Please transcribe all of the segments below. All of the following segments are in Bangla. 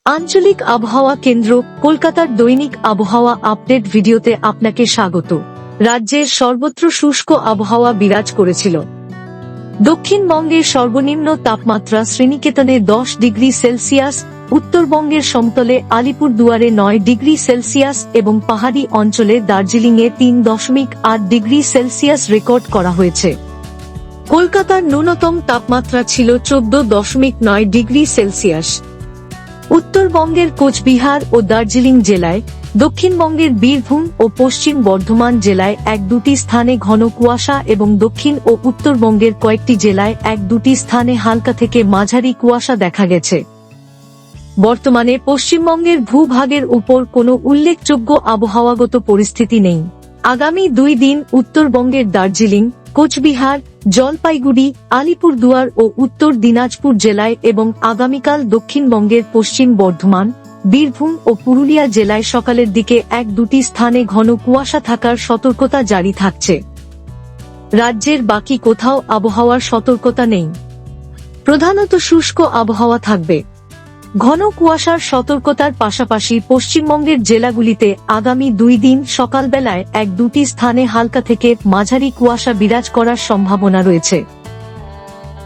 আঞ্চলিক আবহাওয়া কেন্দ্র কলকাতার দৈনিক আবহাওয়া আপডেট ভিডিওতে আপনাকে স্বাগত। রাজ্যের সর্বত্র শুষ্ক আবহাওয়া বিরাজ করেছিল। দক্ষিণবঙ্গের সর্বনিম্ন তাপমাত্রা শ্রেণীকেতনে 10 ডিগ্রি সেলসিয়াস, উত্তরবঙ্গের সমতলে আলিপুরদুয়ারে 9 ডিগ্রি সেলসিয়াস এবং পাহাড়ি অঞ্চলে দার্জিলিংয়ে 3.8 ডিগ্রি সেলসিয়াস রেকর্ড করা হয়েছে। কলকাতার ন্যূনতম তাপমাত্রা ছিল 14.9 ডিগ্রি সেলসিয়াস। উত্তরবঙ্গের কোচবিহার ও দার্জিলিং জেলায়, দক্ষিণবঙ্গের বীরভূম ও পশ্চিম বর্ধমান জেলায় 1-2টি স্থানে ঘন কুয়াশা এবং দক্ষিণ ও উত্তরবঙ্গের কয়েকটি জেলায় 1-2টি স্থানে হালকা থেকে মাঝারি কুয়াশা দেখা গেছে। বর্তমানে পশ্চিমবঙ্গের ভূভাগের উপর কোনো উল্লেখযোগ্য আবহাওয়াগত পরিস্থিতি নেই। আগামী 2 দিন উত্তরবঙ্গের দার্জিলিং, কোচবিহার, জলপাইগুড়ি, আলিপুরদুয়ার ও উত্তর দিনাজপুর জেলায় এবং আগামীকাল দক্ষিণবঙ্গের পশ্চিম বর্ধমান, বীরভূম ও পুরুলিয়া জেলায় সকালের দিকে 1-2টি স্থানে ঘন কুয়াশা থাকার সতর্কতা জারি থাকছে। রাজ্যের বাকি কোথাও আবহাওয়ার সতর্কতা নেই। প্রধানত শুষ্ক আবহাওয়া থাকবে। ঘন কুয়াশার সতর্কতার পাশাপাশি পশ্চিমবঙ্গের জেলাগুলিতে আগামী 2 দিন সকালবেলায় 1-2টি স্থানে হালকা থেকে মাঝারি কুয়াশা বিরাজ করার সম্ভাবনা রয়েছে।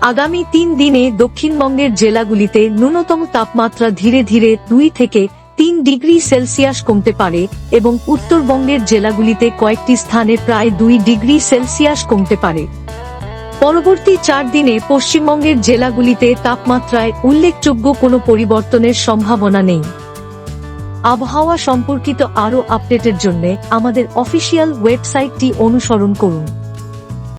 আগামী 3 দিনে দক্ষিণবঙ্গের জেলাগুলিতে ন্যূনতম তাপমাত্রা ধীরে ধীরে 2 থেকে 3 ডিগ্রি সেলসিয়াস কমতে পারে এবং উত্তরবঙ্গের জেলাগুলিতে কয়েকটি স্থানে প্রায় 2 ডিগ্রি সেলসিয়াস কমতে পারে। পরবর্তী 4 দিনে পশ্চিমবঙ্গের জেলাগুলিতে তাপমাত্রায় উল্লেখযোগ্য কোনো পরিবর্তনের সম্ভাবনা নেই। আবহাওয়া সম্পর্কিত আরও আপডেটের জন্য আমাদের অফিসিয়াল ওয়েবসাইটটি অনুসরণ করুন।